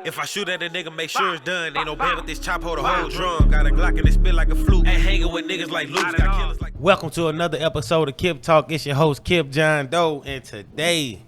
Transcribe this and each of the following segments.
If I shoot at a nigga, make sure it's done. Ain't no band with this chop, hold a whole drum. Got a Glock and it spit like a flute. Ain't hanging with niggas like Luke. Got killers like. Welcome to another episode of KipTalk. It's your host Kip John Doe, and today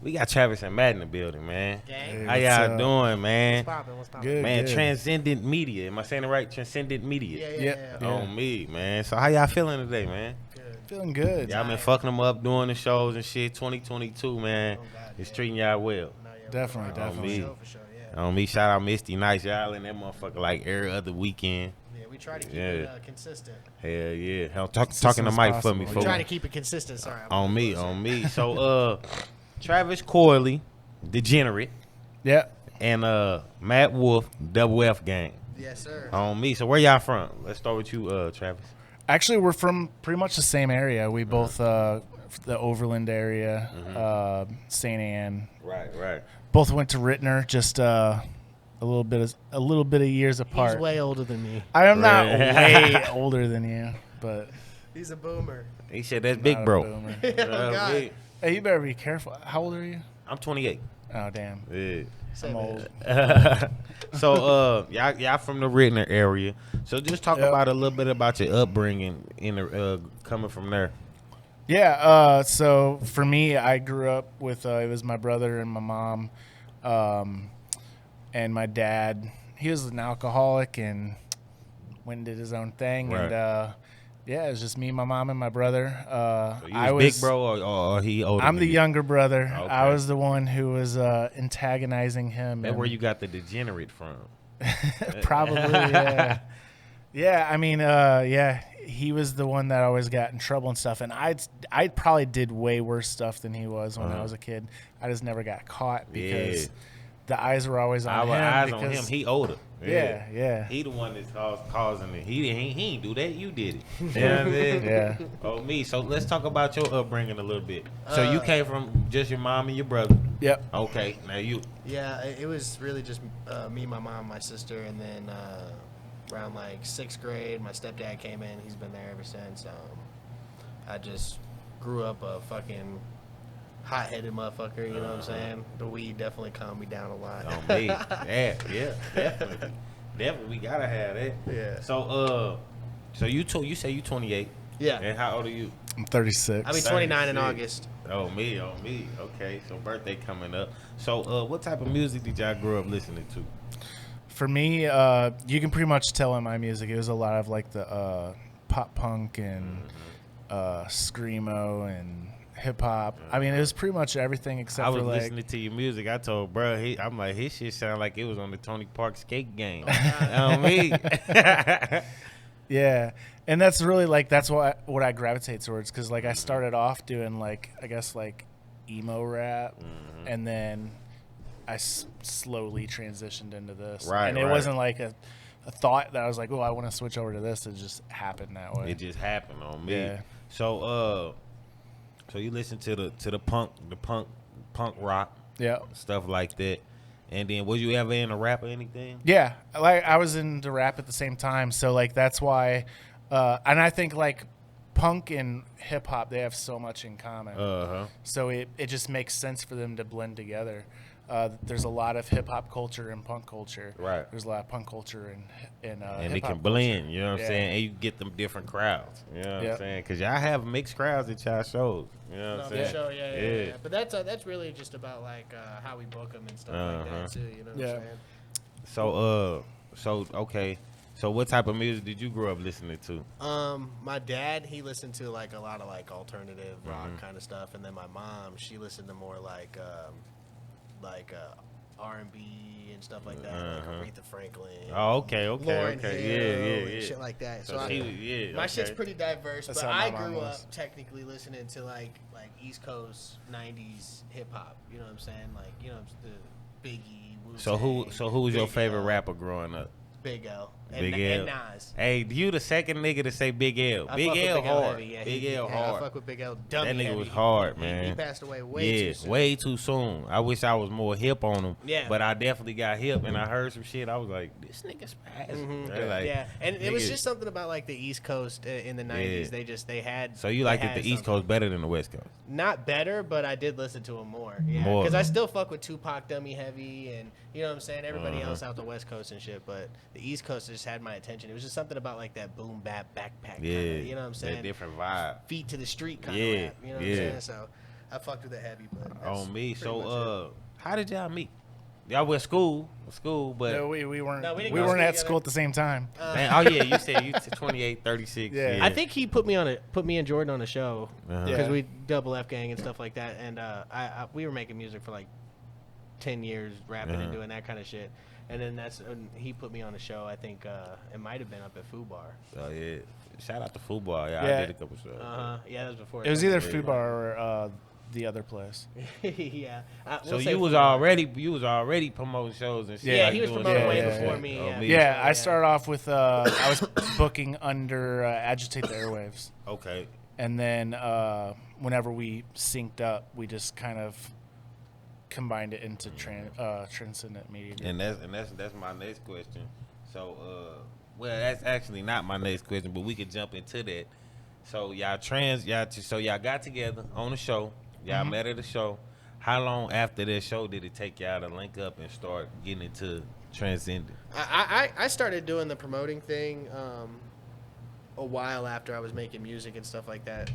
we got Travis and Matt in the building, man. Hey, how y'all doing, man? What's poppin'? Good, Man, good. Transcendent Media. Am I saying it right? Transcendent Media. Yeah. On me, man. So how y'all feeling today, man? Good. Feeling good. Y'all been fucking them up doing the shows and shit. 2022, man. Oh, God, It's yeah. treating y'all well. No, yeah, Definitely, we're definitely. For sure, yeah. On me, shout out Misty Nights. Y'all in that motherfucker like every other weekend. Yeah, we try to keep it consistent. Hell yeah. Hell, talking the Consistent mic as for me, possible. We folks. try to keep it consistent. Sorry. On me. So, Travis Corley, Degenerate, Yeah. and Matt Wolff, Double F Gang. Yes, sir. On me. So, where y'all from? Let's start with you, Travis. Actually, we're from pretty much the same area. We both the Overland area, St. Anne. Right. Both went to Rittner, just a little bit of years apart. He's way older than me. I am not Right. way older than you, but He's a boomer. He said that's not big, a bro. boomer. Oh, God. Me. Hey, you better be careful. How old are you? I'm 28. Oh, damn. Yeah. I'm old. So y'all from the Rittner area. So just talk Yep. about a little bit about your upbringing in the coming from there. Yeah, so for me, I grew up with, it was my brother and my mom, and my dad. He was an alcoholic and went and did his own thing. Right. And, yeah, it was just me, my mom, and my brother. So you was big bro or he older? I'm than the you? younger brother. Okay. I was the one who was antagonizing him. That's and where you got the degenerate from. probably, yeah. Yeah, I mean, yeah, he was the one that always got in trouble and stuff. And I probably did way worse stuff than he was when I was a kid. I just never got caught because the eyes were always on Our him. eyes on because- him. He older. Yeah. He the one that's causing it. He ain't do that. You did it. You know what I'm saying? Yeah. Oh, me. So let's talk about your upbringing a little bit. So you came from just your mom and your brother. Yep. Okay. Now you. Yeah, it was really just me, my mom, my sister, and then around like 6th grade, my stepdad came in. He's been there ever since. I just grew up a fucking hot-headed motherfucker, you know what I'm saying? The weed definitely calmed me down a lot. On me. Yeah, definitely. Definitely, we gotta have that. Yeah. So you say you 28. Yeah. And how old are you? I'm 36. I'll be 29 in 36. August. Oh me. Okay, so birthday coming up. So what type of music did y'all grow up listening to? For me, you can pretty much tell in my music, it was a lot of like the pop punk and screamo and hip hop. I mean, it was pretty much everything except I was for like listening to your music. I told bro, I'm like, his shit sound like it was on the Tony Park skate game. On me. yeah. And that's really like that's what I gravitate towards because like I started off doing like I guess like emo rap, and then I slowly transitioned into this. Right, and it right. wasn't like a thought that I was like, oh, I want to switch over to this. It just happened that way. It just happened on me. Yeah. So you listen to the punk rock, Yeah. stuff like that. And then was you ever in a rap or anything? Yeah, like I was into rap at the same time, so like that's why, and I think like punk and hip hop they have so much in common. So it just makes sense for them to blend together. There's a lot of hip hop culture and punk culture. Right. There's a lot of punk culture and And it hip-hop can blend, culture. you know what I'm Yeah. saying? And you get them different crowds, you know what I'm Yep. saying? Because y'all have mixed crowds at y'all shows, you know what No, I'm for saying? sure, yeah. But that's really just about like how we book them and stuff like that too. You know what Yeah. I'm saying? So okay. So what type of music did you grow up listening to? My dad, he listened to like a lot of like alternative rock kind of stuff, and then my mom, she listened to more like R&B and stuff like that, like Aretha Franklin. Oh, okay. Lauryn Yeah, Hill yeah. and shit like that. So okay. my shit's pretty diverse, That's but how my I mom grew was. up technically listening to like East Coast '90s hip hop. You know what I'm saying? Like the Biggie. So who was your Big favorite L, rapper growing up? Big L. Big and L. Nas. Hey, you the second nigga to say Big L. I Big fuck with L hard. heavy, yeah. Big L I hard. fuck with Big L. Dummy That nigga heavy. was hard, man. He passed away too soon. way too soon. I wish I was more hip on him. Yeah. But I definitely got hip, and I heard some shit. I was like, this nigga's spazzing. Right? Like, Yeah, and it was nigga- just something about like the East Coast in the 90s. They had. So you they like had the East something. Coast better than the West Coast? Not better, but I did listen to him more. Yeah, More. because I still fuck with Tupac, Dummy Heavy, and you know what I'm saying. Everybody Uh-huh. else out the West Coast and shit, but the East Coast just had my attention. It was just something about like that boom bap backpack. Yeah. Kinda, you know what I'm saying. That different vibe. Feet to the street kind Yeah, of rap. You know what I'm yeah. saying. So I fucked with it heavy, but that's On me. pretty much So, how did y'all meet? Y'all went school, but No, we weren't. No, we we didn't go weren't to at school school at the same time. man, oh yeah, you said you 28, 36. Yeah. I think he put me and Jordan on a show Uh-huh. because Yeah. we double F gang and stuff like that, and we were making music for like 10 years, rapping and Uh-huh. doing that kind of shit. And then he put me on a show. I think it might have been up at Foo Bar. Oh yeah. Shout out to Football. Yeah, Yeah. I did a couple shows. Yeah, that was before. It was either Yeah. Foo Bar or the other place. Yeah. So we'll say you was Foo Bar. already promoting shows and shit. Yeah, like he was doing promoting shows way and before shit. me, Oh, yeah. Yeah, I Yeah. started off with I was booking under Agitate the Airwaves, Okay. and then whenever we synced up, we just kind of combined it into Transcendent Media. And that's my next question. So well, that's actually not my next question, but we could jump into that. So y'all got together on the show. Y'all met at the show. How long after that show did it take y'all to link up and start getting into Transcendent? I started doing the promoting thing a while after I was making music and stuff like that.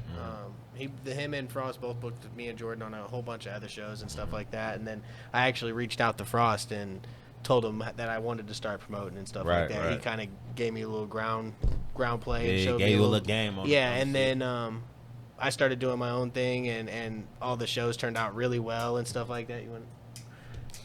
Him and Frost both booked me and Jordan on a whole bunch of other shows and stuff like that. And then I actually reached out to Frost and told him that I wanted to start promoting and stuff like that. Right. He kind of gave me a little ground play Yeah, and he showed gave me you a a little game on it. Yeah, and then I started doing my own thing, and all the shows turned out really well and stuff like that.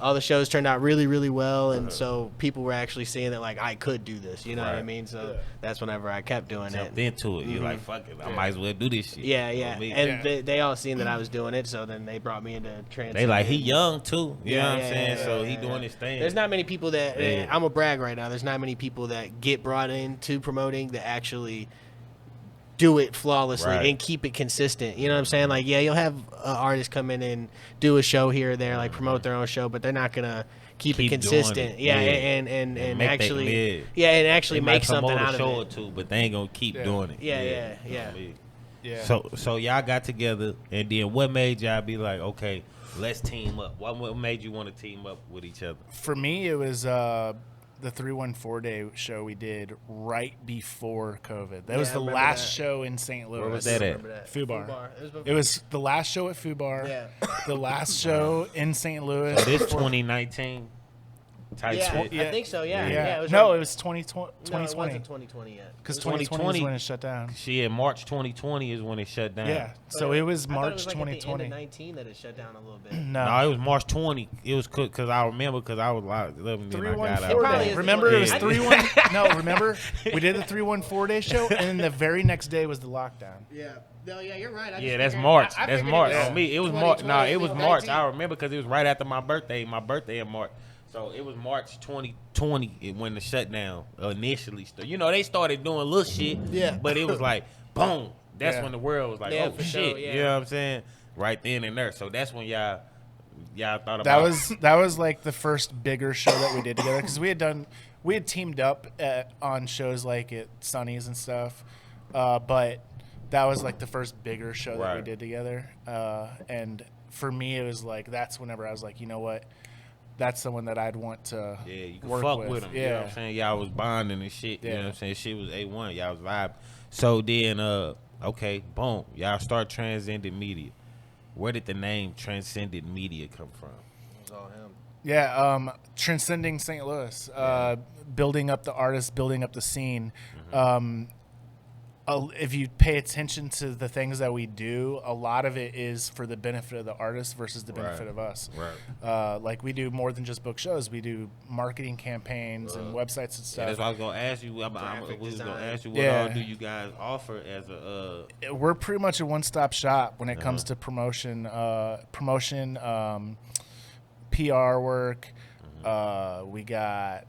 All the shows turned out really, really well, and so people were actually seeing that like I could do this. You know what I Right. mean? So that's whenever I kept doing Jumped it. into it. You're like, fuck it. I might as well do this shit. Yeah, You know yeah. what I mean? And they all seen that I was doing it, so then they brought me into Transcendent. They like, he young too. You know what I'm Yeah, saying? yeah, So yeah, he yeah. doing his thing. There's not many people that Yeah. I'm a brag right now. There's not many people that get brought into promoting that actually do it flawlessly Right. and keep it consistent. You know what I'm saying? Like, yeah, you'll have artists come in and do a show here or there, like promote their own show, but they're not gonna keep it Keep doing consistent. consistent. Yeah, Yeah. and make that- actually, yeah. and actually They make might something promote a out of show or it. two, but they ain't gonna keep Yeah. doing it. Yeah, You know yeah. what I mean? Yeah. So y'all got together, and then what made y'all be like, okay, let's team up? What made you want to team up with each other? For me, it was the 314 day show we did right before COVID. That was I the remember last that. show in St. Louis. Where was that at? Remember that. Foo Bar. before- It was the last show at Foo Bar. Yeah. The last show in St. Louis. So this 2019 type Yeah, shit. Yeah. I think so. Yeah, Yeah. yeah. It was No, right- it was 2020. No, it wasn't 2020 yet. Because It was 2020 is when it shut down. Shit, March 2020 is when it shut down. Yeah. So it was I thought March it was like 2020. At the end of 19 that it shut down a little bit. No. No, it was March 20. It was because I remember because I was like, then I got 314 out. probably day. is Remember the it was one. 31. No, remember we did the 314 day show, and then the very next day was the lockdown. Yeah. No, yeah, you're right. Yeah, that's March. I That's figured March. it was On me, it was March. 2020, No, it was March. 19. I remember because it was right after my birthday. My birthday in March. So it was March 2020 when the shutdown initially started. You know, they started doing little shit. Yeah. But it was like, boom. That's Yeah. when the world was like, Yeah, oh, for shit. sure, yeah. You know what I'm saying? Right then and there. So that's when y'all thought about That was like the first bigger show that we did together because we had teamed up on shows like at Sonny's and stuff, but that was like the first bigger show that we Right. did together. And for me, it was like that's whenever I was like, you know what, that's someone that I'd want to Yeah, you can work fuck with. with them. Yeah, You know what I'm saying? Y'all was bonding and shit. You know Yeah. what I'm saying? Shit was A1. Y'all was vibe. So then, okay, boom. Y'all start Transcendent Media. Where did the name Transcendent Media come from? It was all him. Yeah, transcending St. Louis, building up the artists, building up the scene. If you pay attention to the things that we do, a lot of it is for the benefit of the artist versus the benefit Right. of us. Right. Like we do more than just book shows. We do marketing campaigns and websites and Yeah, stuff. that's what I was gonna ask you. Graphic We was gonna design. ask you what Yeah. all do you guys offer as a We're pretty much a one-stop shop when it Uh-huh. comes to promotion, PR work. Mm-hmm. We got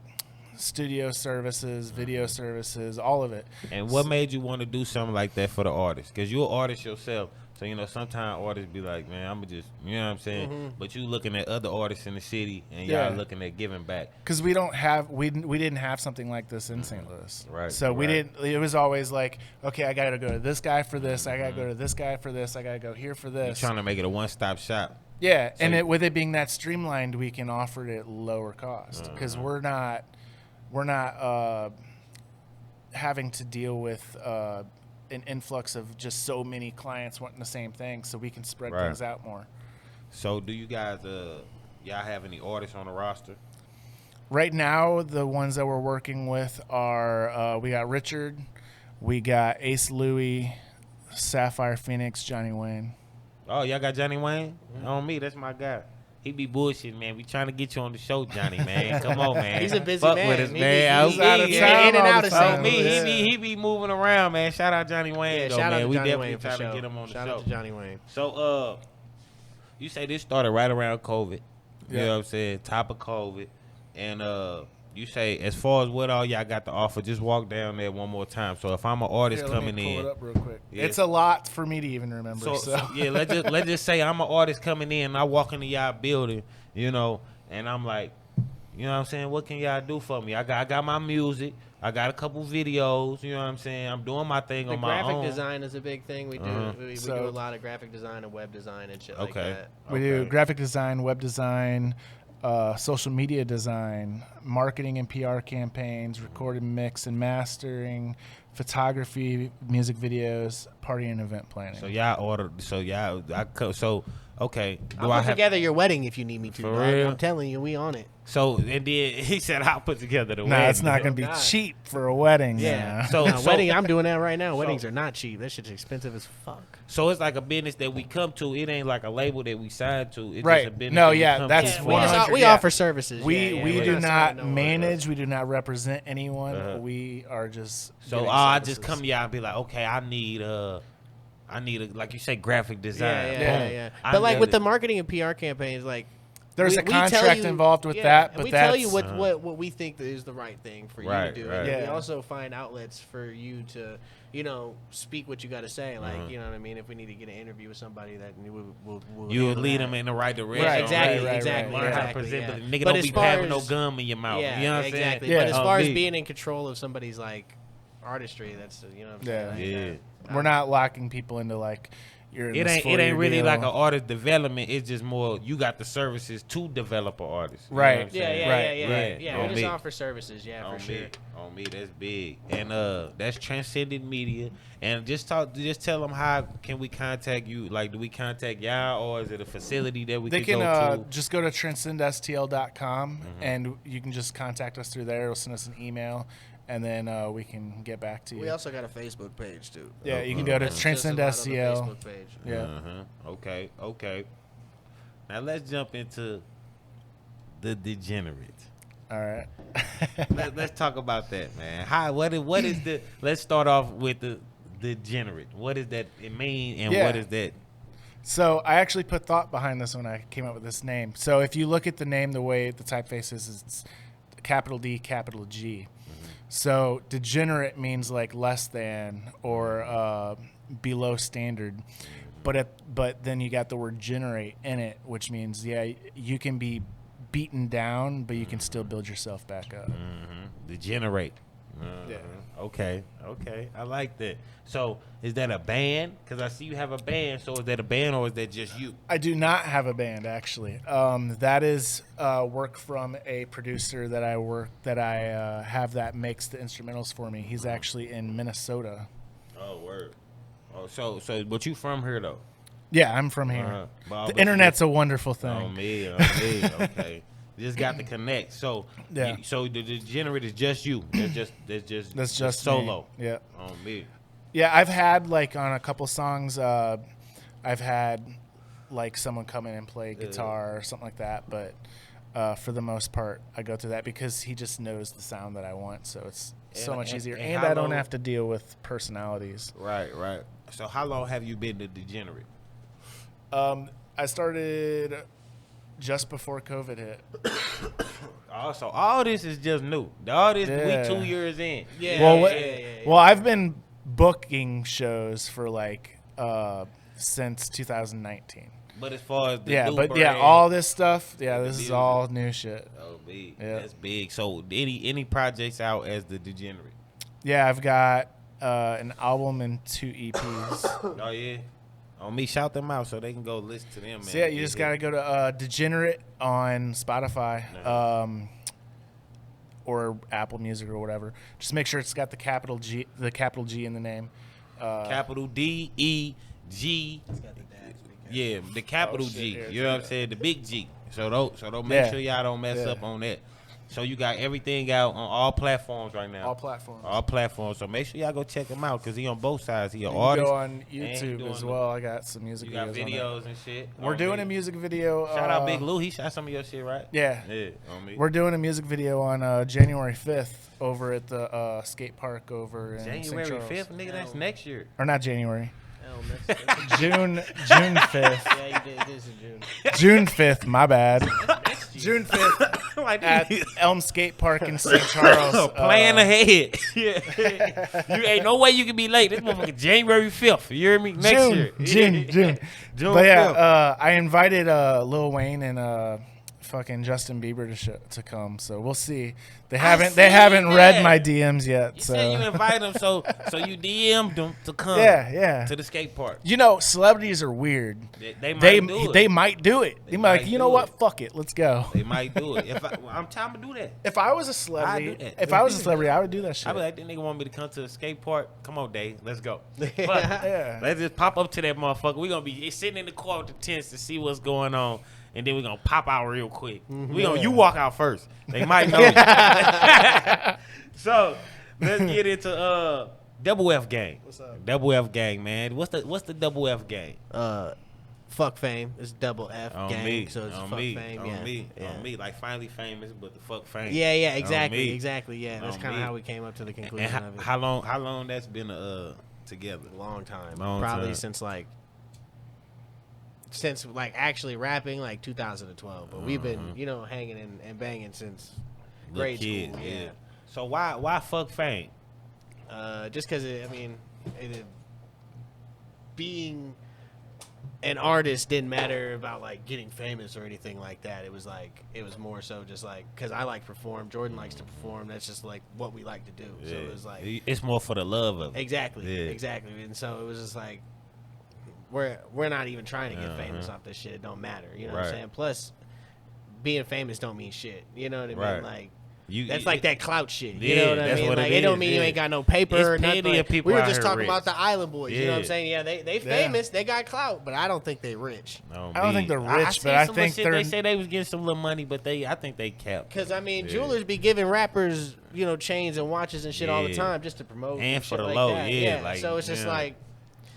studio services, video services, all of it. And what made you want to do something like that for the artist? Because you're an artist yourself. So, sometimes artists be like, man, I'm just, you know what I'm saying? Mm-hmm. But you looking at other artists in the city and y'all looking at giving back. Because we didn't have something like this in St. Louis. Right. So we didn't, it was always like, okay, I got to go to this guy for this. I got to go to this guy for this. I got to go here for this. You're trying to make it a one-stop shop. Yeah. So and with it being that streamlined, we can offer it at lower cost because we're not having to deal with an influx of just so many clients wanting the same thing, so we can spread things out more. So do you guys y'all have any artists on the roster? Right now, the ones that we're working with are we got Richard, we got Ace Louie, Sapphire Phoenix, Johnny Wayne. Oh, y'all got Johnny Wayne? On me, that's my guy. He be bullshitting, man. We trying to get you on the show, Johnny, man. Come on, man. He's a busy Fuck man. with us, man. He's out of town in and out of all the St. Louis. He be moving around, man. Shout out Johnny Wayne, though, shout man. out to We Johnny definitely Wayne trying for to sure. get him on the Shout show. out to Johnny Wayne. So, you say this started right around COVID. You know what I'm saying? Top of COVID. And you say, as far as what all y'all got to offer, just walk down there one more time. So if I'm an artist coming in, pull it up real quick. It's a lot for me to even remember. So let's just say I'm an artist coming in, and I walk into y'all building, and I'm like, you know what I'm saying? What can y'all do for me? I got my music. I got a couple videos. You know what I'm saying? I'm doing my thing on my own. Graphic design is a big thing. We do. We do a lot of graphic design and web design and shit like that. We do graphic design, web design, social media design, marketing and PR campaigns, recorded mix and mastering, photography, music videos, party and event planning. So y'all order. Okay. I'll put together your wedding if you need me to. For real? I'm telling you, we on it. So and then he said I'll put together the wedding. Nah, it's not gonna be cheap for a wedding. Yeah. So wedding, I'm doing that right now. Weddings are not cheap. That shit's expensive as fuck. So it's like a business that we come to. It ain't like a label that we signed to. It's right. just a business No, that yeah, we that's come one. We offer services. We do not manage. We do not represent anyone. We are just. So I just come to y'all and be like, okay, I need a like you say, graphic design. Yeah. But like with the marketing and PR campaigns, like. There's a contract involved with that, but we tell you what we think is the right thing for you to do. Right. And we also find outlets for you to, speak what you got to say. Like, you know what I mean? If we need to get an interview with somebody, that we'll you would lead them in the right direction. Right, exactly. Learn how to present, but nigga don't be having no gum in your mouth. Yeah, you know what I'm exactly. saying? But as far as being in control of somebody's like artistry, that's what I'm saying. We're not locking people into like. It ain't really like an artist development. It's just more you got the services to develop an artist. Right. Yeah. We just offer services. Yeah, for sure. On me, that's big. And that's Transcendent Media. And just tell them how can we contact you? Like, do we contact y'all, or is it a facility that we can go to? Just go to transcendstl.com and you can just contact us through there. It'll send us an email. And then we can get back to you. We also got a Facebook page, too. Yeah, you can go to Transcend STL. Facebook page. Yeah. Okay. Now let's jump into the degenerate. All right. Let's talk about that, man. What is the? Let's start off with the degenerate. What does that mean, and what is that? So I actually put thought behind this when I came up with this name. So if you look at the name, the way the typeface is, it's capital D, capital G. So degenerate means like less than or below standard, but then you got the word generate in it, which means you can be beaten down, but you can still build yourself back up. Degenerate. Yeah. Okay. I like that. So is that a band? Because I see you have a band. So is that a band or is that just you? I do not have a band, actually. That is work from a producer that I have that makes the instrumentals for me. He's actually in Minnesota. Oh, word. Oh, so but you from here though? Yeah, I'm from here. The internet's a wonderful thing. On me. Okay. Just got to connect. So So the degenerate is just you. That's just solo. Me. Yeah. On me. Yeah, I've had like on a couple songs. I've had like someone come in and play guitar or something like that. But for the most part, I go through that because he just knows the sound that I want. So it's so much easier, and I don't have to deal with personalities. Right. So how long have you been the degenerate? I started just before COVID hit. Also, all this is just new. All this, we 2 years in. Yeah. Well, I've been booking shows for like since 2019. But as far as the new brand, all this stuff, this is all new shit. Oh, big. Yeah. That's big. So, any projects out as the Degenerate? Yeah, I've got an album and 2 EPs. Oh, yeah? On me, shout them out so they can go listen to them, man. So, you just got to go to Degenerate on Spotify or Apple Music or whatever. Just make sure it's got the capital G in the name. Capital D-E-G. Yeah, the capital G. You know what I'm saying? The big G. So don't make sure y'all don't mess up on that. So you got everything out on all platforms right now. All platforms. So make sure y'all go check him out because he on both sides. He an artist. Go on YouTube as well. I got some music videos. You got videos and shit. We're doing a music video. Shout out Big Lou. He shot some of your shit, right? Yeah. On me. We're doing a music video on January 5th over at the skate park over in January St. Charles. 5th, nigga. That's next year. Or not January. June 5th. Yeah, you did. This is June. June 5th, my bad. June 5th at Elm Skate Park in St. Charles. Plan ahead. You ain't no way you can be late. This motherfucker January 5th. You hear me? Next year. June. But yeah, I invited Lil Wayne and fucking Justin Bieber to come. So we'll see. They haven't read my DMs yet. You so said you invited them, so you DM'd them to come. Yeah. To the skate park. You know, celebrities are weird. They might do it. They might like, you know what? Fuck it. Let's go. They might do it. I'm trying to do that. If I was a celebrity, I would do that shit. I'd be like, that nigga want me to come to the skate park. Come on, Dave. Let's go. Let's just pop up to that motherfucker. We're going to be sitting in the car with the tents to see what's going on. And then we're going to pop out real quick. You walk out first. They might know you. So, let's get into Double F Gang. What's up? Double F Gang, man. What's the Double F Gang? Fuck fame. It's Double F on Gang. Me. So it's on fuck me. fame. On yeah. me. Yeah. On me. Like finally famous, but the fuck fame. Yeah, exactly. Yeah, that's kind of how we came up to the And conclusion of it. how long that's been together? Long time. Long Probably time. since actually rapping 2012, but we've been hanging and banging since grade school. Yeah. So why fuck fame? Just because being an artist didn't matter about getting famous or anything like that. It was more so just because I like to perform. Jordan likes to perform. That's just what we like to do. Yeah. So it was it's more for the love of it. Exactly. And so it was just we're not even trying to get famous off this shit. It don't matter. You know what I'm saying? Plus, being famous don't mean shit. You know what I mean? That's that clout shit. You know what I mean? It don't mean you ain't got no paper or nothing. Of people we were out just here talking rich. about the Island Boys. You know what I'm saying? Yeah, they famous. They got clout, but I don't think they rich. I don't think they're rich, but I think they say they was getting some little money, but I think they kept. Because jewelers be giving rappers chains and watches and shit all the time just to promote and for shit the low. that. So it's just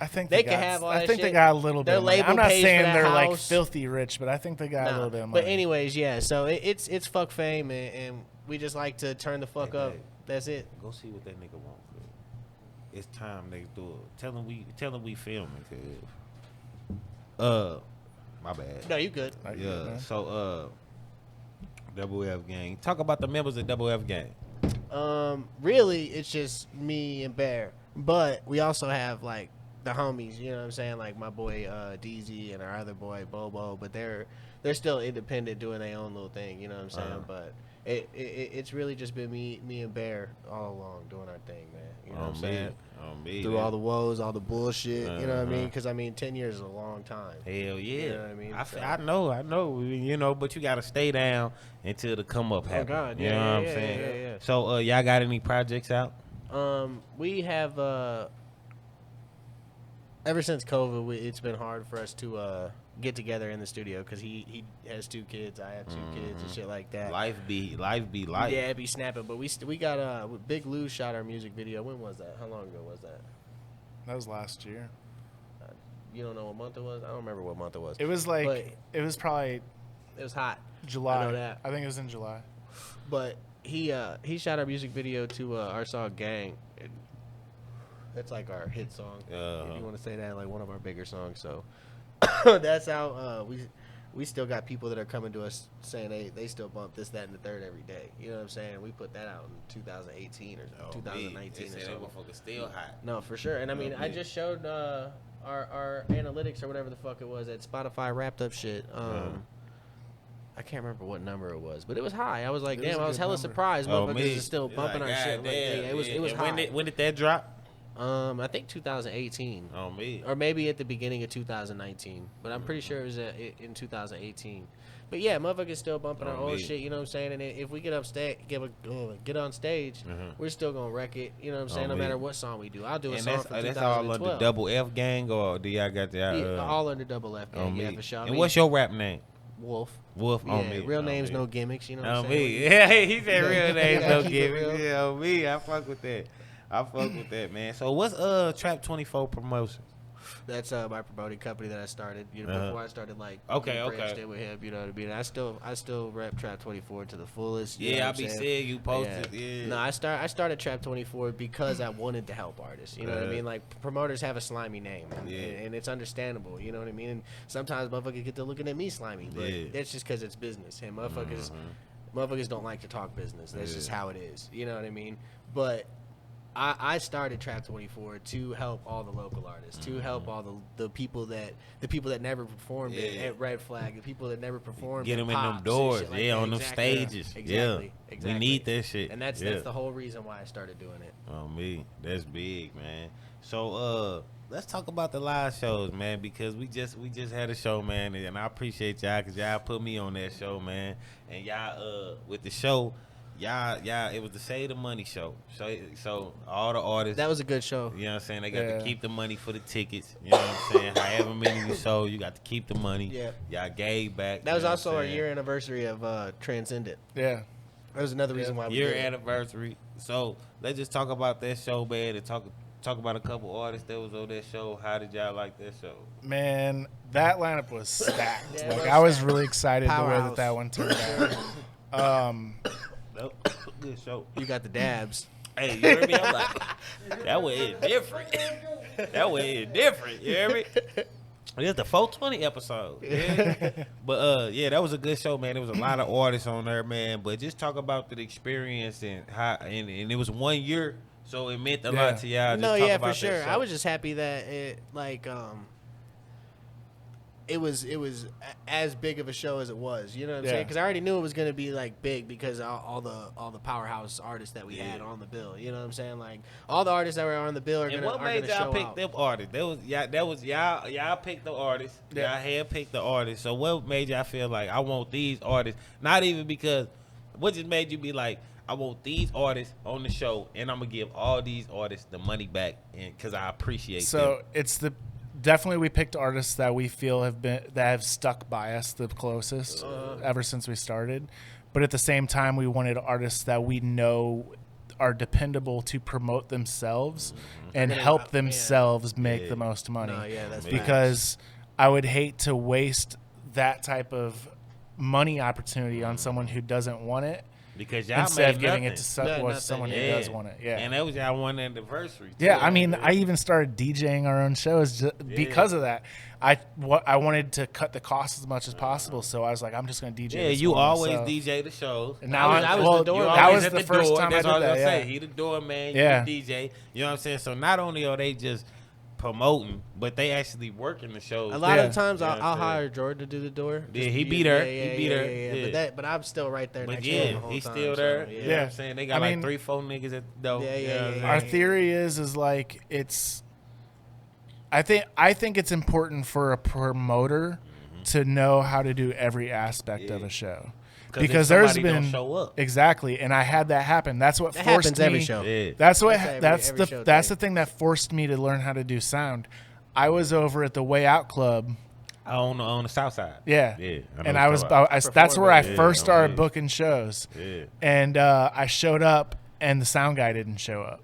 I think they can have all that they shit. got a little bit. Their Of money. label I'm not pays for saying that they're house. filthy rich, but I think they got a little bit of money. But anyways, yeah. So it's fuck fame, and we just like to turn the fuck up. That's it. Go see what that nigga want. It's time next door. Tell him we filming. My bad. No, you good. Yeah. So Double F Gang. Talk about the members of Double F Gang. Really, it's just me and Bear, but we also have the homies, you know what I'm saying? My boy DZ and our other boy Bobo, but they're still independent doing their own little thing, you know what I'm saying? But it's really just been me and Bear all along doing our thing, man. You know what I'm saying? Through all the woes, all the bullshit, you know what I mean? Because 10 years is a long time. Hell yeah. You know what I mean? I know, but you gotta stay down until the come up happens. Oh God, you know what I'm saying? Yeah. So y'all got any projects out? We have ever since COVID, it's been hard for us to get together in the studio because he has 2 kids, I have 2 kids and shit like that. Life be life. Yeah, it be snapping. But we got Big Lou shot our music video. When was that? How long ago was that? That was last year. You don't know what month it was? I don't remember what month it was. It was it was probably it was hot. July. I know that. I think it was in July. But he shot our music video to our song Gang. That's our hit song. If you want to say that, one of our bigger songs. So that's out. we still got people that are coming to us saying they still bump this, that, and the third every day. You know what I'm saying? We put that out in 2018 or 2019 or so. That motherfucker still hot. No, for sure. And I mean, I just showed our analytics or whatever the fuck it was that Spotify wrapped up shit. I can't remember what number it was, but it was high. I was like, damn, I was hella surprised. Motherfuckers is still bumping our shit. Like, it was high. When did that drop? I think 2018. Oh, me. Or maybe at the beginning of 2019. But I'm pretty sure it was in 2018. But yeah, motherfuckers still bumping our old shit, you know what I'm saying? And if we get on stage, we're still going to wreck it, you know what I'm saying? No matter what song we do. I'll do a song from 2012. That's all under Double F Gang, or do y'all got that? Yeah, all under Double F Gang, yeah, for sure. And what's your rap name? Wolff. Wolff, yeah, on me. Real names, no gimmicks, you know what I'm saying? Me. Yeah, he said real names, no gimmicks. Yeah, on me. I fuck with that, man. So what's Trap 24 promotion? That's my promoting company that I started. You know, before I started okay. with him. You know what I mean? I still rep Trap 24 to the fullest. Yeah, I be seeing you posted. Yeah. No, I started Trap 24 because I wanted to help artists. You know what I mean? Like promoters have a slimy name, and it's understandable. You know what I mean? And sometimes motherfuckers get to looking at me slimy, but that's just because it's business. And motherfuckers don't like to talk business. That's just how it is. You know what I mean? But I started Trap 24 to help all the local artists, to help all the people that never performed at Red Flag, the people that never performed. Get them in them doors, on them stages. Exactly. We need that shit. And that's the whole reason why I started doing it. Oh, me, that's big, man. So let's talk about the live shows, man, because we just had a show, man, and I appreciate y'all because y'all put me on that show, man, and y'all with the show. Y'all, it was the Save the Money show. So all the artists. That was a good show. You know what I'm saying? They got to keep the money for the tickets. You know what I'm saying? However many you sold, you got to keep the money. Yeah. Y'all gave back. That was also our year anniversary of Transcendent. Yeah. That was another reason why we did it. Year anniversary. So let's just talk about that show, man, and talk about a couple artists that was on that show. How did y'all like that show? Man, that lineup was stacked. I was really excited the way that one turned out. Good show. You got the dabs. Hey, you hear me? I'm like, that way is different. That way is different. You hear me? It's the 420 episode. Yeah. But that was a good show, man. There was a lot of artists on there, man. But just talk about the experience and how, and it was 1 year, so it meant a lot to y'all. Just for sure. I was just happy that it was as big of a show as it was, you know what I'm saying? Because I already knew it was gonna be like big because all the powerhouse artists that we had on the bill, you know what I'm saying? Like all the artists that were on the bill are gonna show out. And what made y'all pick them artists? That was y'all picked the artists. Y'all had picked the artists. So what made y'all feel like I want these artists? Not even because what just made you be like, I want these artists on the show, and I'm gonna give all these artists the money back, and because I appreciate them. So it's definitely we picked artists that we feel have stuck by us the closest ever since we started. But at the same time, we wanted artists that we know are dependable to promote themselves and help themselves make the most money. That's because I would hate to waste that type of money opportunity on someone who doesn't want it. Because y'all instead of giving it to someone who does want it. Yeah. And that was y'all one anniversary. Too. Yeah, I mean, I even started DJing our own shows because of that. I wanted to cut the costs as much as possible, so I was like, I'm just going to DJ. Yeah, you always DJ the shows. And now that was the first time I did that. He the doorman, you the DJ. You know what I'm saying? So not only are they just promoting, but they actually working the shows. A lot of times I'll hire Jordan to do the door. Yeah, he beat her. He beat her. But I'm still right there next to him the whole he's time, still there. You know what I'm saying? They got 3-4 niggas at the door. Our theory is like it's I think it's important for a promoter to know how to do every aspect of a show. Because there's been show up. Exactly, and I had that happen. That's what forced me. Every show. Yeah. That's the thing that forced me to learn how to do sound. I was over at the Way Out Club on the south side. Yeah. And that's where I first started booking shows. Yeah. And I showed up, and the sound guy didn't show up.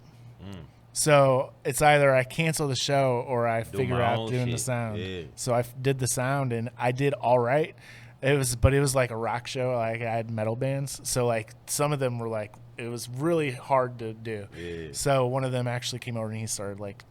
So it's either I cancel the show or I figure out doing the sound. Yeah. So I did the sound, and I did all right. It was like a rock show. Like I had metal bands, so like some of them were like it was really hard to do. Yeah. So one of them actually came over and he started like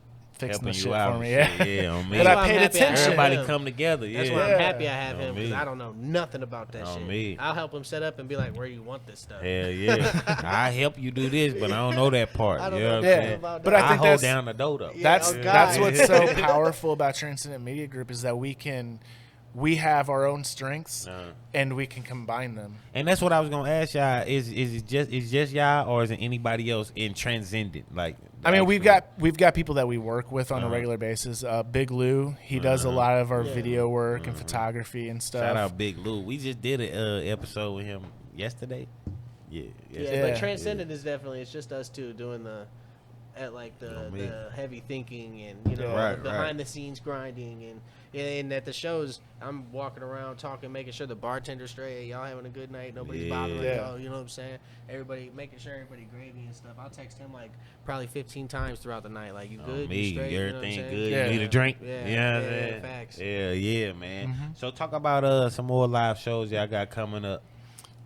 fixing the helping shit you out for me. and Yeah, shit. Yeah, on me. but That's I why paid I'm happy I have attention. Everybody him. come together. Yeah, That's why I'm happy I have On him because me. I don't know nothing about that On shit. me. I'll help him set up and be like, where do you want this stuff? Hell yeah. I help you do this, but I don't know that part. I don't you know know what I'm Yeah. saying? about But that. I think hold that's- down the dough though. Yeah. That's Oh, God. that's what's so powerful about Transcendent Media Group is that we have our own strengths and we can combine them. And that's what I was gonna ask y'all. Is it just y'all, or is it anybody else in Transcendent? Like, I mean, we've actual- got people that we work with on a regular basis. Big Lou, he does a lot of our video work and photography and stuff. Shout out Big Lou. We just did an episode with him yesterday. Yeah. Yeah, but Transcendent is definitely, it's just us two doing the me. heavy thinking and Right, behind the scenes grinding and at the shows I'm walking around talking, making sure the bartender's straight. Hey, y'all having a good night? Nobody's bothering y'all. You know what I'm saying? Everybody making sure everybody gravy and stuff. I'll text him like probably 15 times throughout the night. Like, you good? Me, You straight? everything you know what I'm good. saying? You need a drink? Yeah, Yeah, facts. Yeah, man. So talk about some more live shows y'all got coming up.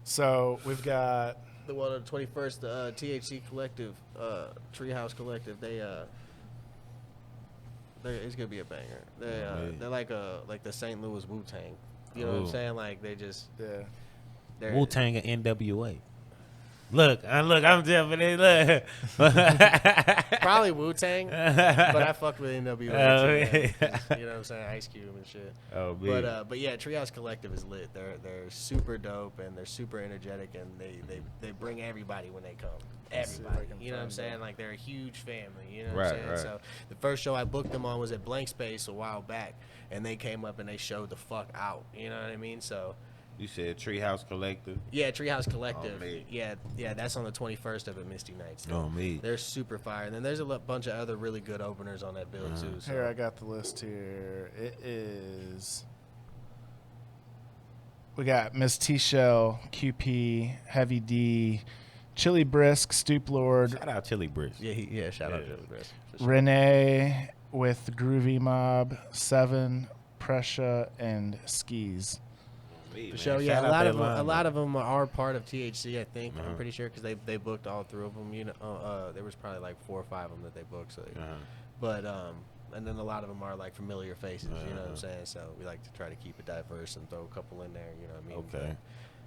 So we've got The 21st, the THC Collective, Treehouse Collective. It's gonna be a banger. They're like the St. Louis Wu-Tang. You know what I'm saying? Like they just they're Wu-Tang and NWA. Look, I'm jumping. Look. probably Wu-Tang, but I fucked with NWA too. Oh, Man. yeah. You know what I'm saying? Ice Cube and shit. Oh, big. But yeah, Treehouse Collective is lit. They're super dope and they're super energetic and they bring everybody when they come. Everybody. You know what I'm saying? Like they're a huge family. You know what I'm saying? Right. So the first show I booked them on was at Blank Space a while back, and they came up and they showed the fuck out. You know what I mean? So. You said Treehouse Collective. Yeah, Treehouse Collective. Oh, me. Yeah, that's on the 21st of a Misty Nights. Oh, me. They're super fire. And then there's a bunch of other really good openers on that bill too. So. here. I got the list here. It is. We got Miss T Shell, QP, Heavy D, Chili Brisk, Stoop Lord, Shout out Chili Brisk. Yeah, shout out to the rest. Renee with Groovy Mob, Seven, Prescia, and Skis. For sure, yeah. A lot of them are part of THC, I think. I'm pretty sure because they booked all through of them. You know, there was probably like 4 or 5 of them that they booked. So, but and then a lot of them are like familiar faces. You know what I'm saying? So we like to try to keep it diverse and throw a couple in there. You know what I mean? Okay.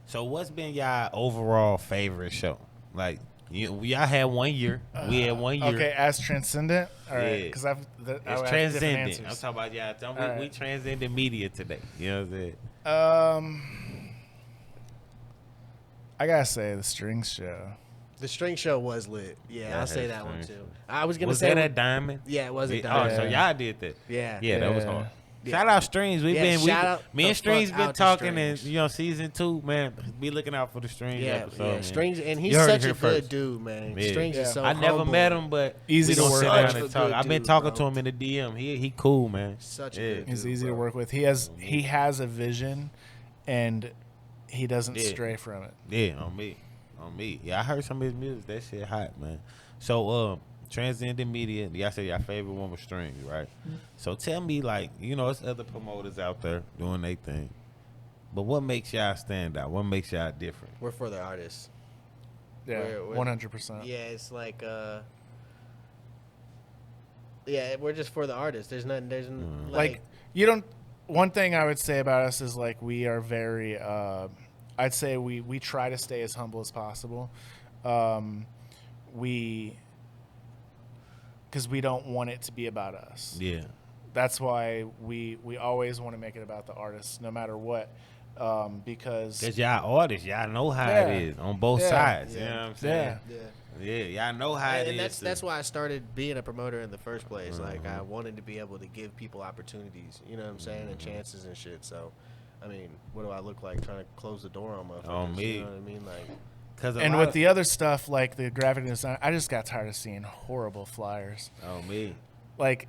So what's been y'all overall favorite show? Like, y'all had 1 year. We had 1 year. Okay, as Transcendent? All right, because It's Transcendent. I'm talking about y'all. We Transcendent Media today. You know what I'm saying? I gotta say the Strings show. The String Show was lit. Yeah, I'll say that one too. I was gonna Was say that at Diamond? Yeah, it was at Oh, Diamond. so y'all did that. Yeah, That was hard. Yeah. Shout out Strings. Me shout and out Strings the been fuck out to talking, and Strings. season 2, man. Be looking out for the Strings episode. Man. Strings, and he's You heard it such a here good first. dude, man. Yeah. Strings is so I never humble. met him, but Easy we to gonna work sit with. down Such and a talk. good I've been dude, talking bro. to him in the DM. He cool, man. Such a good He's dude, easy to bro. work with. He has a vision, and he doesn't stray from it. Yeah, on me. Yeah, I heard some of his music. That shit hot, man. So, Transcendent Media, y'all say your favorite one was Strings, right? So tell me, like, it's other promoters out there doing their thing. But what makes y'all stand out? What makes y'all different? We're for the artists. Yeah, We're- 100%. Yeah, it's like we're just for the artists. There's nothing. There's Like you don't. One thing I would say about us is like we are very. I'd say we try to stay as humble as possible. Because we don't want it to be about us. Yeah. That's why we always want to make it about the artists, no matter what. Because y'all artists, y'all know how it is on both sides. You know what I'm saying? Yeah, y'all know how it is. And that's why I started being a promoter in the first place. Like I wanted to be able to give people opportunities, you know what I'm saying, and chances and shit. So, I mean, what do I look like trying to close the door on motherfuckers? On me. You know what I mean? Like, and with the other stuff like the graphic design, I just got tired of seeing horrible flyers. Oh me. Like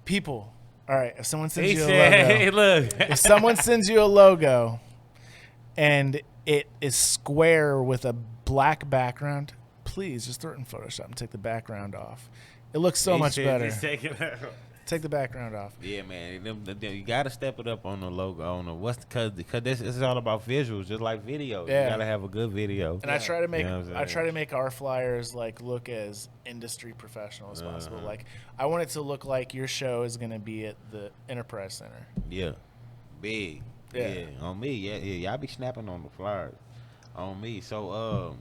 people. All right, if someone sends He you a said, logo, hey, look. if someone sends you a logo and it is square with a black background, please just throw it in Photoshop and take the background off. It looks so much better. Take the background off. Yeah, man. You gotta step it up on the logo. On the because this is all about visuals, just like video. Yeah. You gotta have a good video. And I try to make You know I try to make our flyers like look as industry professional as possible. Like I want it to look like your show is gonna be at the Enterprise Center. Yeah, big. Yeah, on me. Yeah. Y'all be snapping on the flyers. On me. So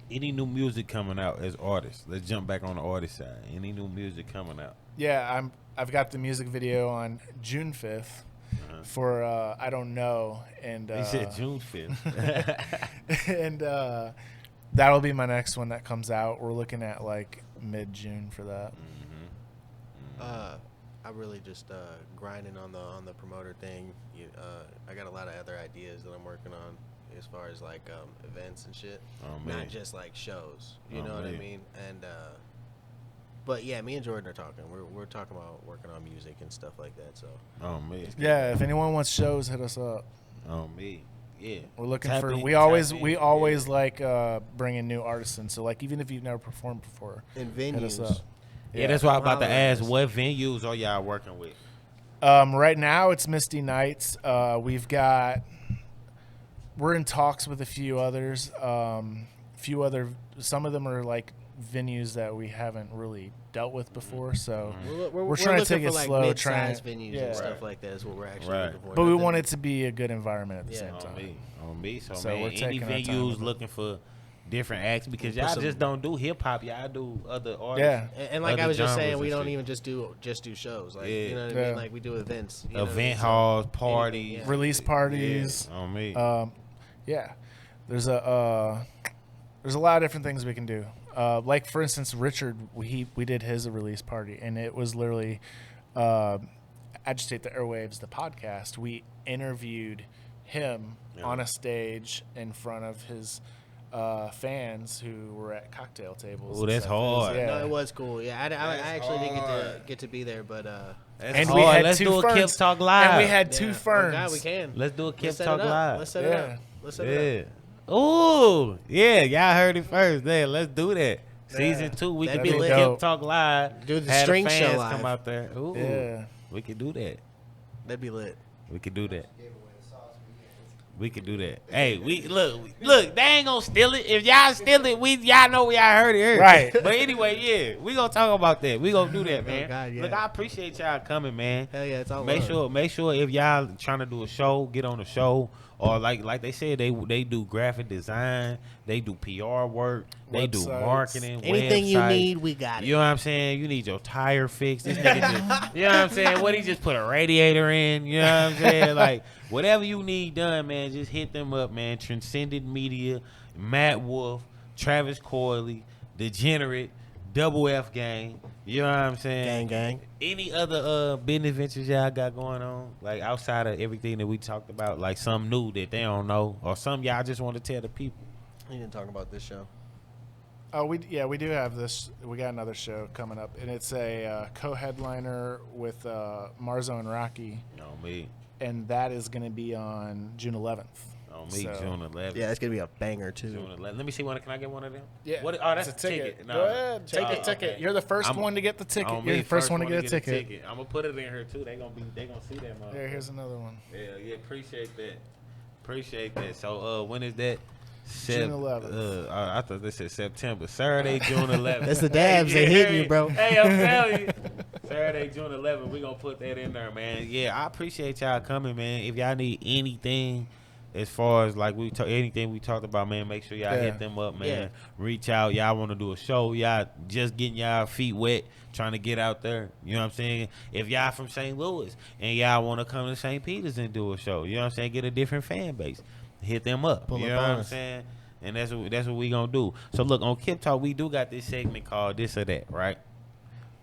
any new music coming out as artists? Let's jump back on the artist side. Any new music coming out? Yeah, I've got the music video on June 5th for I Don't Know, and They said June 5th. and that'll be my next one that comes out. We're looking at like mid-June for that. I really just grinding on the promoter thing. I got a lot of other ideas that I'm working on as far as like events and shit, not just like shows. You know what I mean? And but yeah, me and Jordan are talking. We're talking about working on music and stuff like that. So yeah, if anyone wants shows, hit us up. Me. Yeah, we're looking for. We always like bringing new artists in. So like even if you've never performed before, in venues. Hit us up. Yeah, that's why I'm about to ask, what venues are y'all working with? Right now it's Misty Nights. We're in talks with a few others. Some of them are like venues that we haven't really dealt with before. So we're trying to take it slow, mid-size venues and stuff like that is what we're actually looking for. But we want it to be a good environment at the same time. On me. So So man, we're any taking our time venues with it. looking for different acts because y'all just don't do hip hop. Y'all do other artists. Yeah, and like I was just saying, we don't shit. even just do shows. Like you know what I mean? Like we do events, Event halls, parties, release parties. On me. Yeah, there's a lot of different things we can do. Like for instance, Richard, we did his release party, and it was literally Agitate the Airwaves, the podcast. We interviewed him on a stage in front of his fans who were at cocktail tables. Oh, that's hard. No, it was cool. Yeah, I actually didn't get to be there, but and we had let's two do a ferns. KipTalk live. And we had two ferns. God, we can. Let's do a KipTalk live. Let's set it up. Let's set it up. Ooh, yeah, y'all heard it first. There, let's do that. Season 2, we That'd can do be a lit. KipTalk live. Do the have string the show fans live. come out there. Ooh, Yeah. we could do that. That'd be lit. We could do that. We could do that. Hey, look. They ain't gonna steal it. If y'all steal it, y'all know y'all heard it here. Right. But anyway, yeah, we gonna talk about that. We gonna do that, man. Oh, God, yeah. Look, I appreciate y'all coming, man. Hell yeah, it's all Make love. sure if y'all trying to do a show, get on the show. Or like they said, they do graphic design, they do PR work, they do Websites. marketing, Anything you websites. need, we got it. You know what I'm saying? You need your tire fixed. This nigga just, you know what I'm saying? What he just put a radiator in? You know what I'm saying? Like whatever you need done, man, just hit them up, man. Transcendent Media, Matt Wolff, Travis Corley, Degenerate, Double F Gang. You know what I'm saying? Gang. Any other business ventures y'all got going on? Like outside of everything that we talked about, like some new that they don't know, or some y'all just want to tell the people. You didn't talk about this show. Oh, we do have this. We got another show coming up, and it's a co-headliner with Marzo and Rocky, On me. and that is going to be on June 11th. On me, So- June 11th. Yeah, it's gonna be a banger too. June 11th. Let me see one. Can I get one of them? Yeah. What? Oh, that's It's a ticket. No, Go ahead. Take the ticket. okay. You're the 1st I'm- one to get the ticket. On You're me, the first one to get a a ticket. I'm gonna put it in here too. They gonna see that. Motherfucker. There, here's another one. Yeah. Appreciate that. So, when is that? June 11th. I thought they said September. Saturday, June 11th. That's the dabs. They hitting you, bro. Hey, I'm telling you. Saturday, June 11th. We gonna put that in there, man. Yeah, I appreciate y'all coming, man. If y'all need anything, as far as like anything we talked about, man, make sure y'all hit them up, man. Yeah. Reach out. Y'all want to do a show? Y'all just getting y'all feet wet, trying to get out there. You know what I'm saying? If y'all from St. Louis and y'all want to come to St. Peter's and do a show, you know what I'm saying? Get a different fan base. Hit them up. Pull you up know on what I'm us. saying? And that's what we gonna do. So look, on KipTalk, we do got this segment called This or That, right?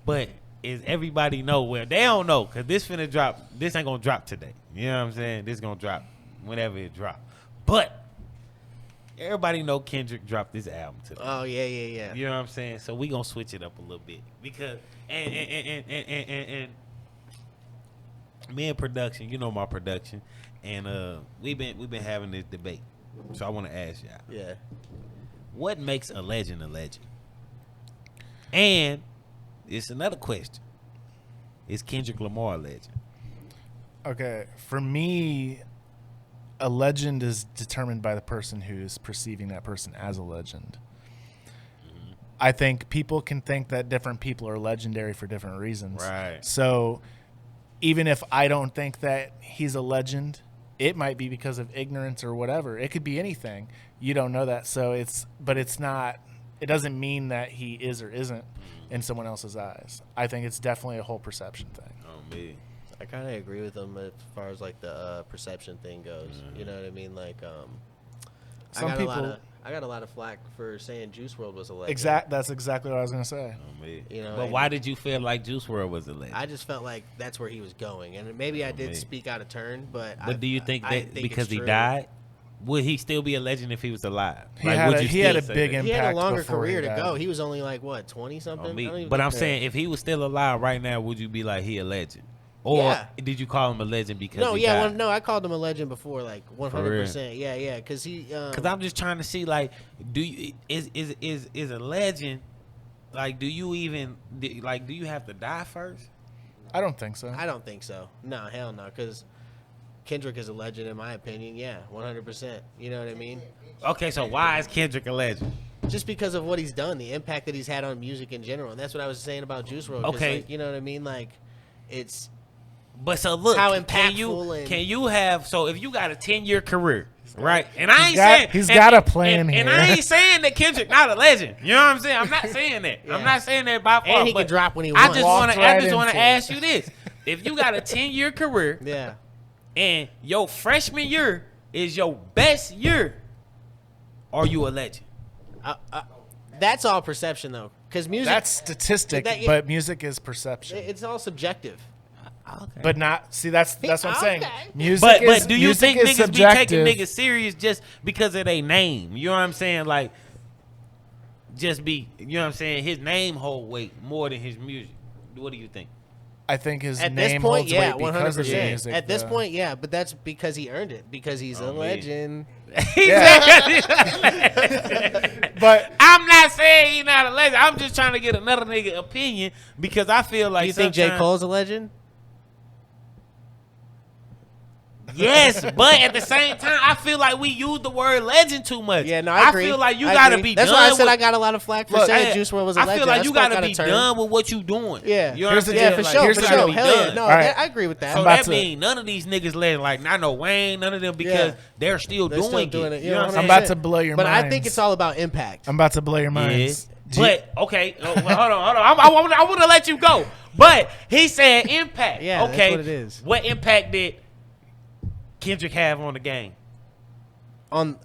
But is everybody know? Well, they don't know because this finna drop. This ain't gonna drop today. You know what I'm saying? This gonna drop whenever it drop. But everybody know Kendrick dropped this album today. Oh yeah. You know what I'm saying? So we gonna switch it up a little bit because and me and production, you know my production, and we've been having this debate. So I want to ask y'all, Yeah. what makes a legend a legend? And it's another question. Is Kendrick Lamar a legend? Okay, for me, a legend is determined by the person who's perceiving that person as a legend. I think people can think that different people are legendary for different reasons. Right. So even if I don't think that he's a legend, it might be because of ignorance or whatever. It could be anything. You don't know that. So it doesn't mean that he is or isn't in someone else's eyes. I think it's definitely a whole perception thing. Oh, me. I kind of agree with him as far as like the perception thing goes. You know what I mean? Like, I got a lot of flack for saying Juice WRLD was a legend. That's exactly what I was gonna say. Oh, me. You know, but why did you feel like Juice WRLD was a legend? I just felt like that's where he was going, and maybe I did speak out of turn. But do you think I that think because it's he true. died, would he still be a legend if he was alive? He had a big impact. He had a longer before career he to died. go. He was only like what 20 something. But I'm saying, if he was still alive right now, would you be like he a legend? Or did you call him a legend because he died? I called him a legend before, like 100%. Yeah, because he. Because I'm just trying to see, like, is a legend, like, do you have to die first? I don't think so. I don't think so. No, hell no. Because Kendrick is a legend in my opinion. Yeah, 100%. You know what I mean? Okay, so why is Kendrick a legend? Just because of what he's done, the impact that he's had on music in general, and that's what I was saying about Juice WRLD. Okay, like, you know what I mean? Like, it's. But so look, how can you have, so if you got a 10-year career, right? And I ain't saying he's got a plan here. here. And I ain't saying that Kendrick not a legend. You know what I'm saying? I'm not saying that. Yeah. I'm not saying that by far. And he can drop when he wants. I just want to ask you this: if you got a 10-year career, yeah, and your freshman year is your best year, are you a legend? That's all perception though, because music. That's statistic, but music is perception. It's all subjective. Okay. But not that's what I'm saying. Okay. Music but do you think niggas subjective. be taking niggas serious just because of their name? You know what I'm saying? Like, just be, you know what I'm saying? His name hold weight more than his music. What do you think? I think his At name this point, holds yeah, weight because of the 100%. music. At this point, yeah, but that's because he earned it, because he's a legend. But I'm not saying he's not a legend. I'm just trying to get another nigga opinion because I feel like. Do you think J. Cole's a legend? Yes, but at the same time, I feel like we use the word legend too much. Yeah, no, I agree. feel like you gotta be That's done. why I said with, I got a lot of flack for saying Juice WRLD was a legend. I feel like you gotta be turn. done with what you doing. Yeah, you know what I'm saying? Yeah, for Like, sure. you For gotta sure. be Hell yeah. done. No, right. I agree with that. So that means none of these niggas legend. Like, not no Wayne, none of them, because they're still doing it. You know what I'm saying? I'm about to blow your But minds. I think it's all about impact. I'm about to blow your minds. But okay, hold on. I want to let you go. But he said impact. Yeah, okay, that's what it is. What impact did Kendrick have on the game? On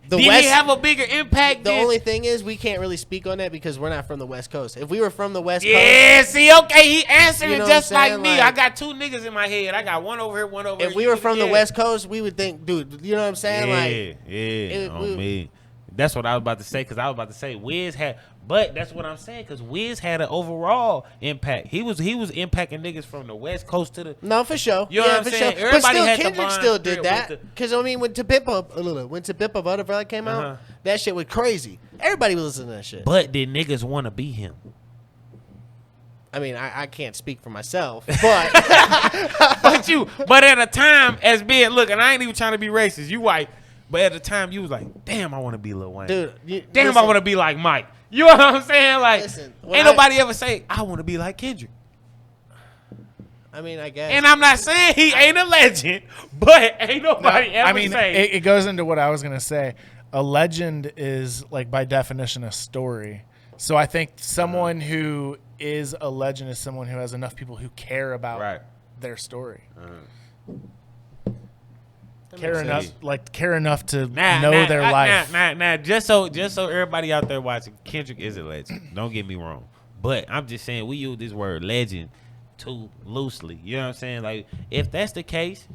the Did West, he have a bigger impact? The only thing is we can't really speak on that because we're not from the West Coast. If we were from the West Coast, yeah. See, okay, he answered You know it just what I'm like saying? me. Like, I got two niggas in my head. I got one over here, one over here. if we were from the West Coast, we would think, dude, you know what I'm saying? Me. That's what I was about to say, because I was about to say Wiz had, but that's what I'm saying, because Wiz had an overall impact. He was impacting niggas from the West Coast to the. No, for sure. You know what I'm for saying? sure. Everybody But still, had the Kendrick bond still did with that. the- Because I mean, when To Pimp a Butterfly came out, that shit was crazy. Everybody was listening to that shit. But did niggas want to be him? I mean, I can't speak for myself, but but at a time as being, look, and I ain't even trying to be racist. You white. But at the time, you was like, damn, I want to be Lil Wayne. dude, I want to be like Mike. You know what I'm saying? Like, ain't nobody ever say, I want to be like Kendrick. I mean, I guess. And I'm not saying he ain't a legend, but ain't nobody ever say. It goes into what I was going to say. A legend is, like, by definition, a story. So I think someone who is a legend is someone who has enough people who care about their story. Care enough to know their life. Just so everybody out there watching, Kendrick is a legend. Don't get me wrong, but I'm just saying we use this word legend too loosely. You know what I'm saying? Like, if that's the case,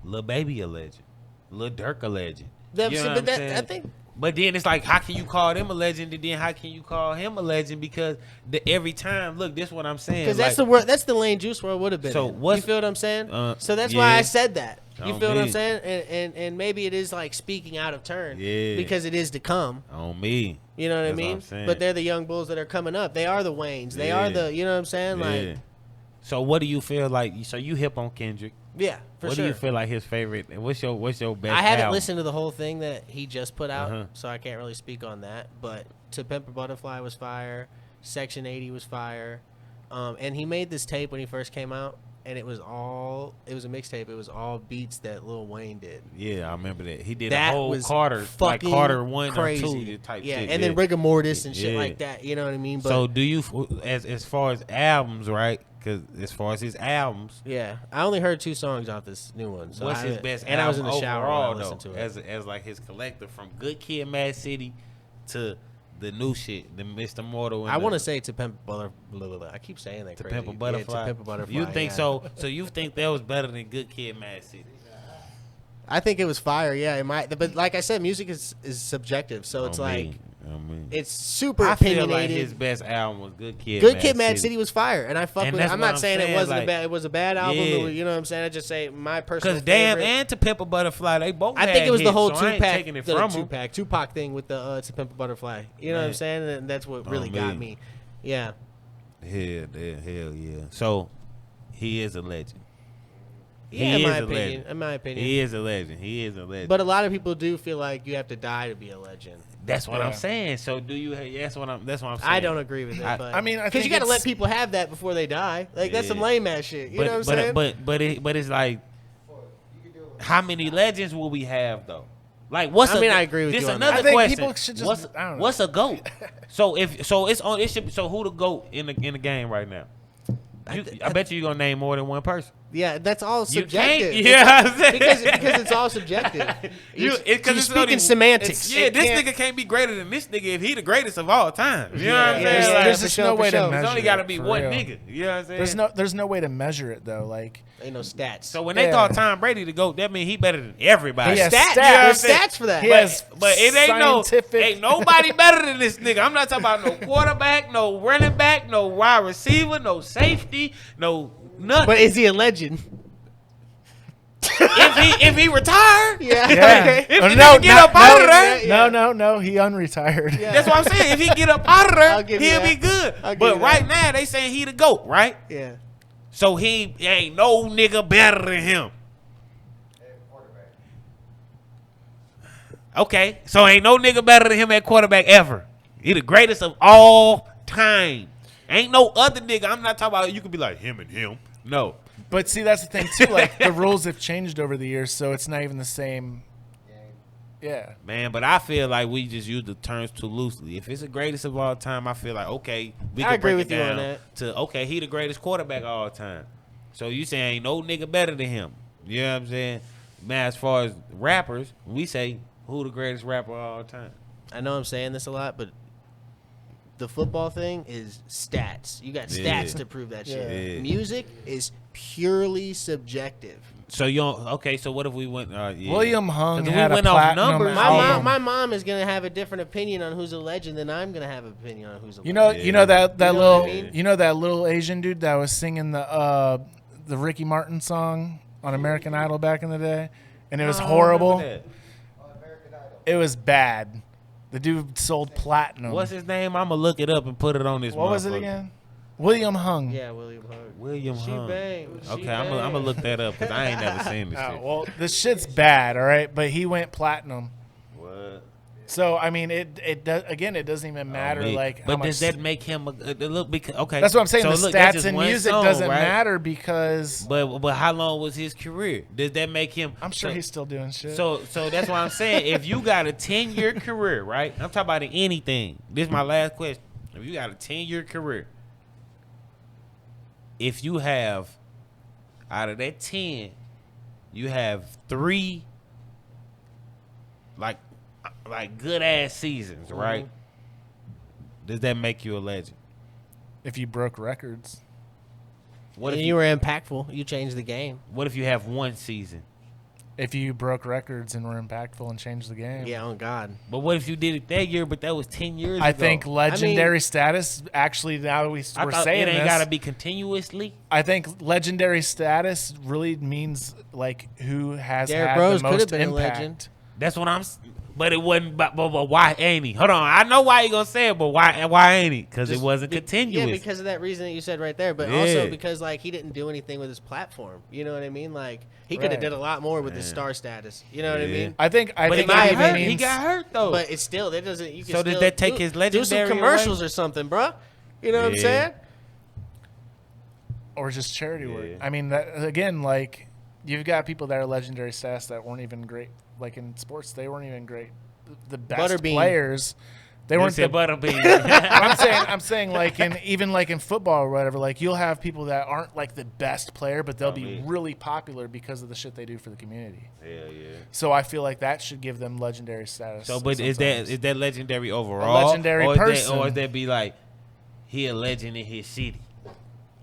Lil Baby a legend, Lil Durk a legend. You know what I'm saying? I think. But then it's like, how can you call them a legend? And then how can you call him a legend? Because every time, look, this is what I'm saying. Because that's the lane Juice WRLD would have been. So you feel what I'm saying? So that's yeah. why I said that. You feel what I'm saying? And maybe it is like speaking out of turn. Yeah. Because it is to come. On me. You know what I That's mean? I'm saying. But they're the young bulls that are coming up. They are the Waynes. They are the, you know what I'm saying? Like, so what do you feel like? So you hip on Kendrick? yeah, for what sure. do you feel like his favorite? What's your best? I haven't album? listened to the whole thing that he just put out, so I can't really speak on that. But To Pimp a Butterfly was fire. Section 80 was fire. And he made this tape when he first came out, and it was a mixtape. It was all beats that Lil Wayne did. Yeah, I remember that. He did That a whole was Carter, like Carter 1 crazy. or 2 type yeah, shit. and then rigor mortis and shit like that. You know what I mean? But so do you, as far as albums, right? Because as far as his albums, yeah, I only heard 2 songs off this new one. So what's his best and album I was in the shower when I overall, listened though, to it. as like his collector from Good Kid, Mad City to the new shit, the Mr. Mortal. And I want to say To Pimp a Butterfly. I keep saying that. To crazy. Pimp a Butterfly. Yeah, To Pimp a Butterfly. You think so? So you think that was better than Good Kid, Mad City? I think it was fire. Yeah, it might. But like I said, music is subjective. So it's it's super I feel opinionated. like his best album was Good Kid. Good Kid, Mad City was fire, and I fuck And with it. that's I'm what not I'm saying it saying, wasn't like, a bad. It was a bad album. yeah. But, you know what I'm saying? I just say my personal. Because Damn favorite. and To Pimp a Butterfly, they both. I think it was the whole hits, so I ain't Tupac, taking it from him. Tupac thing with the To Pimp a Butterfly. You know what I'm saying? And that's what really got me. Yeah. Hell yeah. So he is a legend. Yeah, He in is my a opinion. legend. In my opinion. He is a legend. But a lot of people do feel like you have to die to be a legend. That's what I'm saying. So do you? That's what I'm saying. I don't agree with it. But I mean, because you got to let people have that before they die. Like that's some lame ass shit. You know what I'm saying? But it's like, how many legends will we have though? Like what's? I agree with you. This on another that. I think question. people should just. I don't know. What's a goat? So it's on. It should. So who the goat in the game right now? I bet you're gonna name more than one person. Yeah, that's all You subjective. can't. Yeah, because it's all subjective. You're speaking semantics. Yeah, this nigga can't be greater than this nigga if he the greatest of all time. You know what I'm Yeah, saying? yeah, Like, There's just no way to measure. there's only got to be for one real. nigga. You know what I'm saying? There's no way to measure it though. Like Ain't no stats. So when they call Tom Brady the GOAT, that means he better than everybody. He has stats. stats. You know what I'm There's saying? stats for that. He has But it scientific. ain't nobody better than this nigga. I'm not talking about no quarterback, no running back, no wide receiver, no safety, no nothing. But is he a legend? if he retired, Yeah. If the no, nigga get up out of there, no. He unretired. Yeah. that's what I'm saying. If he get up out of I'll there, give you he'll that. be good. I'll give But you right that. now they saying he the GOAT, right? Yeah. So he ain't no nigga better than him. Okay, so ain't no nigga better than him at quarterback ever. He the greatest of all time. Ain't no other nigga. I'm not talking about you could be like him and him. No. But see, that's the thing too. Like the rules have changed over the years, so it's not even the same. Yeah. Man, but I feel like we just use the terms too loosely. If it's the greatest of all time, I feel like, okay, we I can agree break with it you on down that. to, okay, he the greatest quarterback of all time. So you saying ain't no nigga better than him. You know what I'm saying? Man, as far as rappers, we say, who the greatest rapper of all time? I know I'm saying this a lot, but the football thing is stats. You got stats Yeah. to prove that shit. Yeah. Music is purely subjective. So you don't, okay, so what if we went, yeah. William Hung 'Cause we had a went off platinum numbers. album. My mom is gonna have a different opinion on who's a legend than I'm gonna have an opinion on who's a You legend. know, you know that You know little, what I mean? you know that little Asian dude that was singing the Ricky Martin song on American Idol back in the day, and it was I don't horrible. remember that. It was bad. The dude sold platinum. What's his name? I'm going to look it up and put it on this What was it motherfucker. again? William Hung. Yeah, William Hung. William She Hung. bang. She Okay, I'm bang. gonna look that up because I ain't never seen this Oh, shit. well, this shit's bad, all right. But he went platinum. What? So I mean, it does again. It doesn't even matter. Me. like, how but much, does that make him a look? Because okay, that's what I'm saying. So the look, that's stats just in one music song, doesn't right? matter because But how long was his career? Does that make him? I'm sure so, he's still doing shit. So that's why I'm saying if you got a 10-year career, right? I'm talking about in anything. This is my last question. If you got a 10-year career, if you have out of that 10, you have 3 like good ass seasons, right? Does that make you a legend? if you broke records, What And if you were impactful. You changed the game. What if you have one season? if you broke records and were impactful and changed the game. Yeah, on God. But what if you did it that year, but that was 10 years ago? I think legendary status, actually, now we're saying it ain't this, got to be continuously. I think legendary status really means, like, who has Derrick had Rose the could have most been a impact. legend. That's what I'm. But it wasn't. But why ain't he? Hold on. I know why you gonna say it, but why ain't he? Because it wasn't continuous. Yeah, because of that reason that you said right there. But Yeah. also because like he didn't do anything with his platform. You know what I mean? Like he could have Right. did a lot more with his star status. You know what I Yeah. mean? I think But he it got even hurt. means He got hurt though. But it's still that doesn't. You can So did still that take his do legendary some commercials or something, bro? You know what I'm Yeah. saying? or just charity work. Yeah. I mean, that, again, like, you've got people that are legendary status that weren't even great. Like in sports, they weren't even great. The best Butterbean. players, they weren't the Butterbean. I'm saying like in football or whatever, like you'll have people that aren't like the best player, but they'll be really popular because of the shit they do for the community. Yeah, yeah. So I feel like that should give them legendary status. So, but sometimes. is that legendary overall? A legendary or person. Or is that be like he a legend in his city?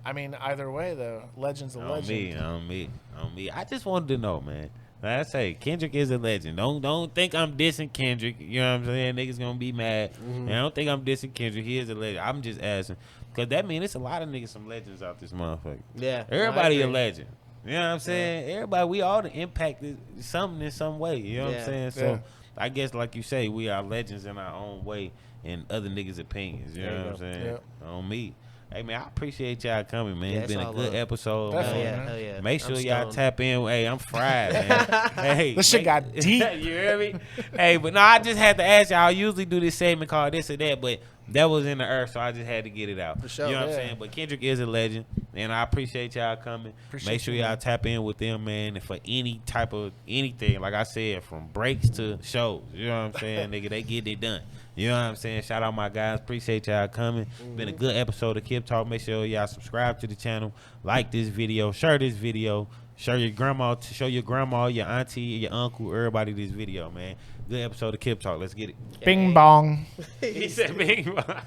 I mean, either way though, legend's a On legend. me. I just wanted to know, man. Like I say, Kendrick is a legend. Don't think I'm dissing Kendrick. You know what I'm saying? Niggas gonna be mad. And I don't think I'm dissing Kendrick. He is a legend. I'm just asking. Because that means it's a lot of niggas, some legends out this motherfucker. Yeah. Everybody I a agree. legend. You know what I'm saying? Everybody, we all impacted something in some way. You know what I'm Yeah. saying? So I guess like you say, we are legends in our own way in other niggas' opinions. You There know you what I'm go. saying? Yep. On me. Hey man, I appreciate y'all coming, man. Yeah, It's been it's a all good love. episode, Definitely. man. Hell yeah, hell yeah. Make sure I'm y'all stoned. tap in. Hey, I'm fried, man. Hey, This shit got deep. You hear me? Hey, but no, I just had to ask y'all. I usually do this segment called this or that, but that was in the earth, so I just had to get it out. For sure, You know what I'm yeah. saying? But Kendrick is a legend, and I appreciate y'all coming. Appreciate Make sure you, y'all man. tap in with them, man, and for any type of anything, like I said, from breaks to shows. You know what I'm saying, nigga? They get it done. You know what I'm saying? Shout out my guys. Appreciate y'all coming. Been a good episode of KipTalk. Make sure y'all subscribe to the channel, like this video, share this video, show your grandma, your auntie, your uncle, everybody this video, man. Good episode of KipTalk. Let's get it. Bing bong. He said bing bong.